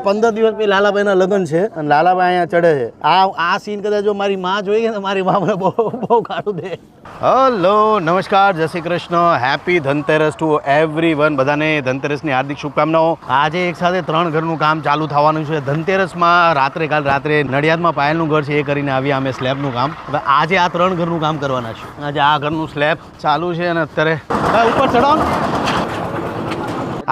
15 દિવસ પછી લાલાભાઈના લગ્ન છે અને લાલાભાઈ અહીંયા ચડે છે. આ સીન કદાચ જો મારી માં જોઈએ ને મારી માં મને બહુ કાઢું દે. હલો, નમસ્કાર, જય Shri Krishna, happy Dhanteras to everyone. બધાને ધનતેરસની હાર્દિક શુભકામનાઓ. આજે એક સાથે 3 ઘરનું કામ ચાલુ થવાનું છે ધનતેરસમાં. કાલ રાત્રે નડિયાદમાં પાયલનું ઘર છે એ કરીને આવ્યા અમે સ્લેબનું કામ. હવે આજે આ 3 ઘરનું કામ કરવાના છે. આજે આ ઘરનું સ્લેબ ચાલુ છે અને અત્યારે ઉપર ચડો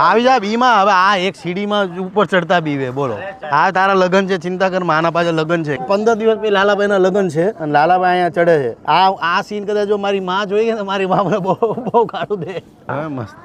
આવી જા બીમાં. હવે આ એક સીડીમાં ઉપર ચડતા બીવે. બોલો, આ તારા લગ્ન છે, ચિંતા કર, આના પાછળ લગ્ન છે. 15 દિવસ પછી લાલાભાઈના લગ્ન છે અને લાલાભાઈ અહીંયા ચડે છે. આ સીન કદાચ જો મારી માં જોઈએ ને મારી માં મને બહુ કાઢું દે. હવે મસ્ત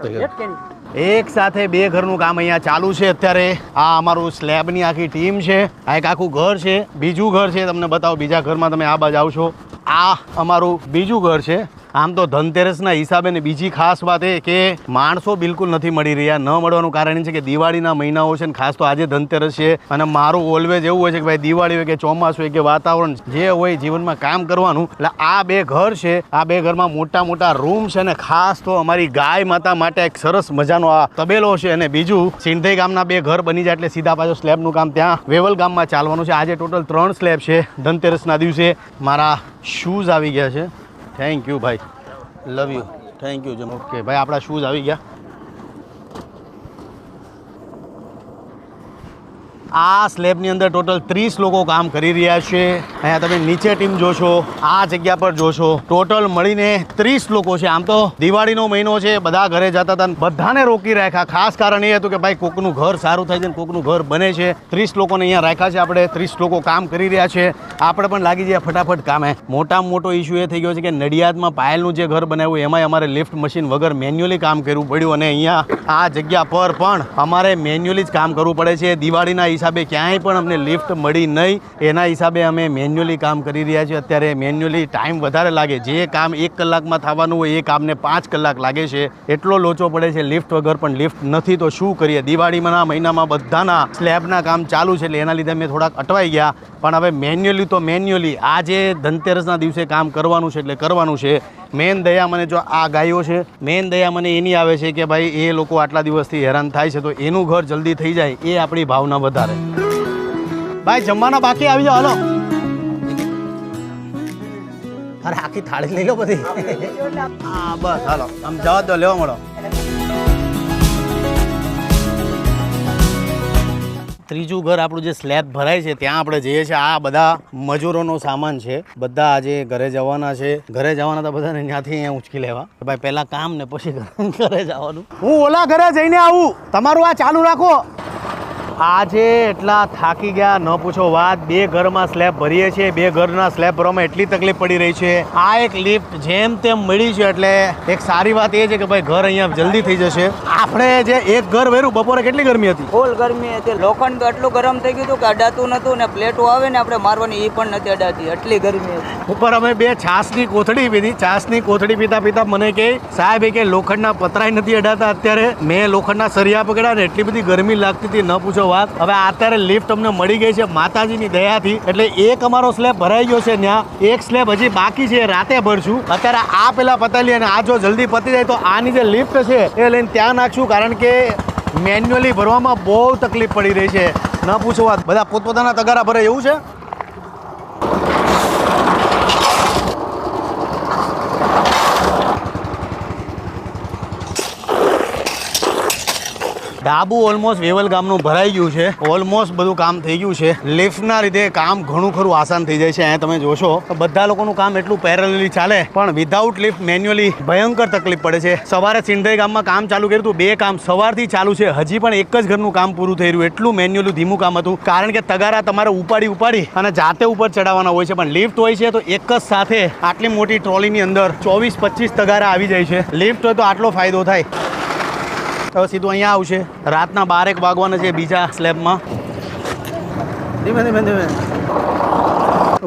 એક સાથે 2 ઘરનું કામ અહીંયા ચાલુ છે અત્યારે. આ અમારું સ્લેબની આખી ટીમ છે. આ એક આખું ઘર છે. બીજું ઘર છે, તમને બતાવો. બીજા ઘરમાં તમે આ બાજુ આવશો. આ અમારું બીજું ઘર છે. આમ તો ધનતેરસના હિસાબે ને બીજી ખાસ વાત એ કે માણસો બિલકુલ નથી મળી રહ્યા. ન મળવાનું કારણ એ છે કે દિવાળીના મહિનાઓ છે ને, ખાસ તો આજે ધનતેરસ છે. અને મારું ઓલવેઝ એવું હોય છે કે ભાઈ દિવાળી હોય કે ચોમાસું હોય કે વાતાવરણ જે હોય જીવનમાં કામ કરવાનું. એટલે આ 2 ઘર છે. આ 2 ઘરમાં મોટા મોટા રૂમ છે ને ખાસ તો અમારી ગાય માતા માટે એક સરસ મજાનો આ તબેલો છે. અને બીજું સિંધઈ ગામના 2 ઘર બની જાય એટલે સીધા પાછો સ્લેબનું કામ ત્યાં વેવલ ગામમાં ચાલવાનું છે. આજે ટોટલ 3 સ્લેબ છે ધનતેરસના દિવસે. મારા શૂઝ આવી ગયા છે. થેન્ક યુ ભાઈ, love you, thank you. Okay ભાઈ, આપણા શૂઝ આવી ગયા. આ સ્લેબની અંદર ટોટલ 30 લોકો કામ કરી રહ્યા છે. અહીંયા તમે નીચે ટીમ જોશો, આ જગ્યા પર જોશો, ટોટલ મળીને 30 લોકો છે. આમ તો દિવાળીનો મહિનો છે, બધા ઘરે જતા હતા, બધાને રોકી રાખ્યા. ખાસ કારણ એ હતું કે ભાઈ કોકનું ઘર સારું થાય છે ને કોકનું ઘર બને છે. 30 લોકોને અહીંયા રાખ્યા છે આપણે. 30 લોકો કામ કરી રહ્યા છે. આપણે પણ લાગી જાય ફટાફટ કામે. મોટામાં મોટો ઇસ્યુ એ થઈ ગયો છે કે નડિયાદમાં પાયલનું જે ઘર બનાવ્યું એમાંય અમારે લિફ્ટ મશીન વગર મેન્યુઅલી કામ કરવું પડ્યું. અને અહીંયા આ જગ્યા પર પણ અમારે મેન્યુઅલી જ કામ કરવું પડે છે. દિવાળીના હિસાબે ક્યાંય પણ અમને લિફ્ટ મળી નહીં. એના હિસાબે અમે મેન્યુઅલી કામ કરી રહ્યા છીએ. અત્યારે મેન્યુઅલી ટાઈમ વધારે લાગે. જે કામ 1 કલાકમાં થવાનું હોય એ કામને 5 કલાક લાગે છે. એટલો લોચો પડે છે લિફ્ટ વગર. પણ લિફ્ટ નથી તો શું કરીએ. દિવાળીના મહિનામાં બધાના સ્લેબના કામ ચાલુ છે એટલે એના લીધે અમે થોડાક અટવાઈ ગયા. પણ હવે મેન્યુઅલી તો મેન્યુઅલી આજે ધનતેરસના દિવસે કામ કરવાનું છે એટલે કરવાનું છે. મેન દયા મને જો આ ગાયો છે, મેન દયા મને એની આવે છે કે ભાઈ એ લોકો આટલા દિવસથી હેરાન થાય છે તો એનું ઘર જલ્દી થઈ જાય એ આપણી ભાવના વધારે. ભાઈ જમવાના બાકી આવી જાઓ. હાલો, અરે આખી થાળી લઈ લો બધી. હા બસ, હાલો આમ જવા દો, લેવા મળો. ત્રીજું ઘર આપણું જે સ્લેબ ભરાય છે ત્યાં આપણે જઈએ છીએ. આ બધા મજૂરોનો સામાન છે. બધા આજે ઘરે જવાના છે. ઘરે જવાના તો બધાને ત્યાંથી અહીંયા ઉંચકી લેવા. ભાઈ પહેલાં કામ ને પછી ઘરે જવાનું. હું ઓલા ઘરે જઈને આવું, તમારું આ ચાલુ રાખો. આજે એટલા થાકી ગયા ન પૂછો વાત. 2 ઘરમાં સ્લેબ ભરીએ છીએ. 2 ઘરના સ્લેબ ભરવામાં એટલી તકલીફ પડી રહી છે. આ એક લિફ્ટ જેમ તેમ મળી છે એટલે એક સારી વાત એ છે કે ભાઈ ઘર અહીંયા જલ્દી થઈ જશે. આપણે જે એક ઘર વેર્યું બપોરે કેટલી ગરમી હતી? ફૂલ ગરમી હતી. લોખંડ તો એટલું ગરમ થઈ ગયું હતું કે અડાતું નતું ને પ્લેટો આવે ને આપણે મારવાની એ પણ નથી અડાતી. એટલી ગરમી હતી. ઉપર અમે 2 છાસની કોથળી પીધી. છાસની કોથળી પીતા પીતા મને કે સાહેબ કે લોખંડના પતરાય નથી અડાતા. અત્યારે મેં લોખંડના સરિયા પકડ્યા ને એટલી બધી ગરમી લાગતી હતી ન પૂછો વાત. હવે અત્યારે લિફ્ટ અમને મળી ગઈ છે માતાજીની દયાથી. એટલે એક અમારો સ્લેબ ભરાઈ ગયો છે. ત્યાં એક સ્લેબ હજી બાકી છે, રાતે ભરશું. અત્યારે આ પેલા પતાલી અને આ જો જલ્દી પતી જાય તો આની જે લિફ્ટ છે એ લઈને ત્યાં નાખશું. કારણ કે મેન્યુઅલી ભરવામાં બહુ તકલીફ પડી રહી છે ન પૂછો વાત. બધા પોતપોતાના તગારા ભરે એવું છે. ડાબુ ઓલમોસ્ટ વેવલ ગામનું ભરાઈ ગયું છે. ઓલમોસ્ટ બધું કામ થઈ ગયું છે. લિફ્ટના લીધે કામ ઘણું ખરું આસાન થઈ જાય છે. અહીંયા તમે જોશો બધા લોકોનું કામ એટલું પેરેલલી ચાલે, પણ વિધાઉટ લિફ્ટ મેન્યુઅલી ભયંકર તકલીફ પડે છે. સવારે સિંધઈ ગામમાં કામ ચાલુ કર્યું હતું. 2 કામ સવારથી ચાલુ છે. હજી પણ એક જ ઘરનું કામ પૂરું થઈ રહ્યું. એટલું મેન્યુઅલી ધીમું કામ હતું. કારણ કે તગારા તમારે ઉપાડી અને જાતે ઉપર ચડાવવાના હોય છે. પણ લિફ્ટ હોય છે તો એક જ સાથે આટલી મોટી ટ્રોલીની અંદર 24-25 તગારા આવી જાય છે. લિફ્ટ હોય તો આટલો ફાયદો થાય. હવે સીધું અહીંયા આવશે. રાતના 12 વાગવાના છે બીજા સ્લેબમાં. ધીમે ધીમે ધીમે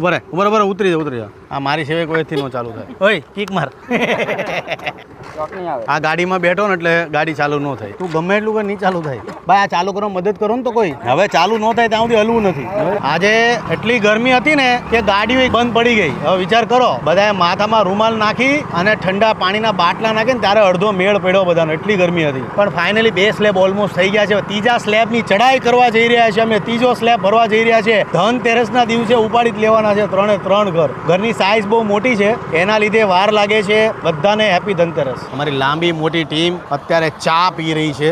ઉભરે ઉતરી જા. આ મારી સેવે કોઈથી ન ચાલુ થાય. ઓય કીક માર. આ ગાડીમાં બેઠો ને એટલે ગાડી ચાલુ ન થાય. તું ગમે એટલું કર નહીં ચાલુ થાય. ભાઈ આ ચાલુ કરવા મદદ કરો ને તો કોઈ. હવે ચાલુ ન થાય ત્યાં સુધી હલવું નથી. આજે એટલી ગરમી હતી ને કે ગાડીઓ બંધ પડી ગઈ. હવે વિચાર કરો, બધાએ માથામાં રૂમાલ નાખી અને ઠંડા પાણીના બાટલા નાખીને ત્યારે અડધો મેળ પડ્યો બધાનો. એટલી ગરમી હતી. પણ ફાઇનલી 2 સ્લેબ ઓલમોસ્ટ થઈ ગયા છે. ત્રીજા સ્લેબની ચડાઈ કરવા જઈ રહ્યા છે અમે. ત્રીજો સ્લેબ ભરવા જઈ રહ્યા છે. ધનતેરસના દિવસે ઉપાડી જ લેવાના છે 3 ઘર. ઘરની સાઇઝ બહુ મોટી છે, એના લીધે વાર લાગે છે. બધાને હેપી ધનતેરસ. અમારી લાંબી મોટી ટીમ અત્યારે ચા પી રહી છે.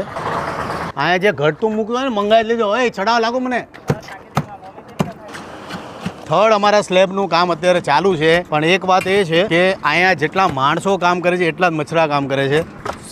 અહીંયા જે ઘટતું મૂક્યું હોય ને મંગાવી લેજો. ઓય ચડાવ લાગો મને. થર્ડ અમારા સ્લેબનું કામ અત્યારે ચાલુ છે. પણ એક વાત એ છે કે અહીંયા જેટલા માણસો કામ કરે છે એટલા જ મચ્છરા કામ કરે છે.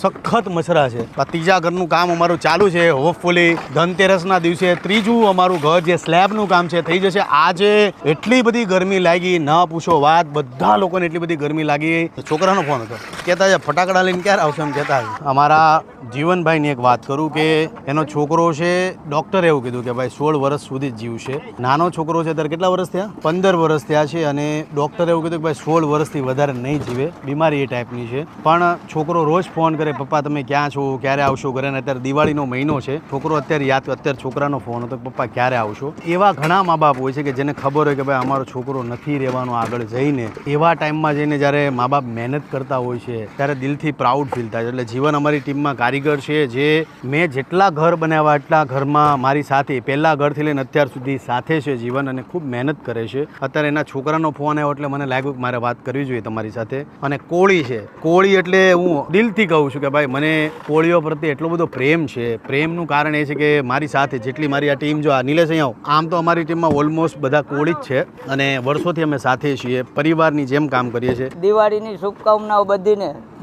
સખત મચ્છરા છે. આ ત્રીજા ઘરનું કામ અમારું ચાલુ છે. હોપફુલી ધનતેરસના દિવસે ત્રીજું અમારું ઘર જે સ્લેબનું કામ છે થઈ જશે. આજે એટલી બધી ગરમી લાગી, ન પૂછો વાત. બધા લોકોને એટલી બધી ગરમી લાગી. છોકરાનો ફોન હતો, કહેતા છે ફટાકડા લઈને ક્યારે આવશે એમ કહેતા. અમારા જીવનભાઈની એક વાત કરું કે એનો છોકરો છે, ડૉક્ટરે એવું કીધું કે ભાઈ 16 વર્ષ સુધી જ જીવશે. નાનો છોકરો છે ત્યારે કેટલા વર્ષ થયા? 15 વર્ષ થયા છે. અને ડૉક્ટરે એવું કીધું કે ભાઈ 16 વર્ષથી વધારે નહીં જીવે. બીમારી એ ટાઈપની છે. પણ છોકરો રોજ ફોન કરે, પપ્પા તમે ક્યાં છો, ક્યારે આવશો ઘરે. ને અત્યારે દિવાળીનો મહિનો છે. છોકરો અત્યારે છોકરાનો ફોન હતો, પપ્પા ક્યારે આવશો. એવા ઘણા મા બાપ હોય છે કે જેને ખબર હોય કે ભાઈ અમારો છોકરો નથી રહેવાનો આગળ જઈને. એવા ટાઈમમાં જઈને જ્યારે મા બાપ મહેનત કરતા હોય છે ત્યારે દિલથી પ્રાઉડ ફીલ થાય છે. એટલે જીવન અમારી ટીમમાં કારીગર છે જે મેં જેટલા ઘર બનાવ્યા એટલા ઘરમાં મારી સાથે પહેલા ઘરથી લઈને અત્યાર સુધી સાથે છે જીવન, અને ખૂબ મહેનત કરે છે. અત્યારે એના છોકરાનો ફોન આવ્યો એટલે મને લાગ્યું કે મારે વાત કરવી જોઈએ તમારી સાથે. અને કોળી છે. કોળી એટલે હું દિલથી કહું છું કે ભાઈ મને કોળીઓ પ્રત્યે એટલો બધો પ્રેમ છે. પ્રેમનું કારણ એ છે કે મારી સાથે જેટલી મારી આ ટીમ, જો આ નિલેશ અહીંયા આમ તો અમારી ટીમમાં ઓલમોસ્ટ બધા કોળી જ છે અને વર્ષોથી અમે સાથે છીએ. પરિવારની જેમ કામ કરીએ છીએ. દિવાળીની શુભકામનાઓ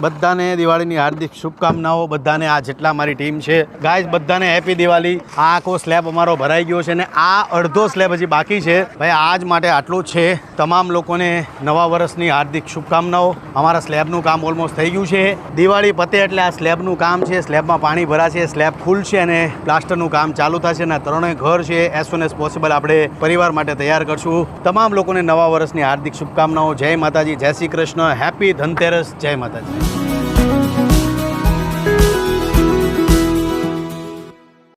બધાને દિવાળીની હાર્દિક શુભકામનાઓ બધાને. આ જેટલા મારી ટીમ છે ગાઈઝ, બધાને હેપી દિવાળી. આ આખો સ્લેબ અમારો ભરાઈ ગયો છે ને આ અડધો સ્લેબ હજી બાકી છે. ભાઈ આજ માટે આટલું જ છે. તમામ લોકોને નવા વર્ષની હાર્દિક શુભકામનાઓ. અમારા સ્લેબનું કામ ઓલમોસ્ટ થઈ ગયું છે. દિવાળી પતે એટલે આ સ્લેબનું કામ છે. સ્લેબમાં પાણી ભરાશે, સ્લેબ ખુલશે અને પ્લાસ્ટરનું કામ ચાલુ થશે. અને 3 ઘર છે એઝ સુન એઝ પોસિબલ આપણે પરિવાર માટે તૈયાર કરશું. તમામ લોકોને નવા વર્ષની હાર્દિક શુભકામનાઓ. જય માતાજી, જય શ્રી કૃષ્ણ, હેપી ધનતેરસ, જય માતાજી.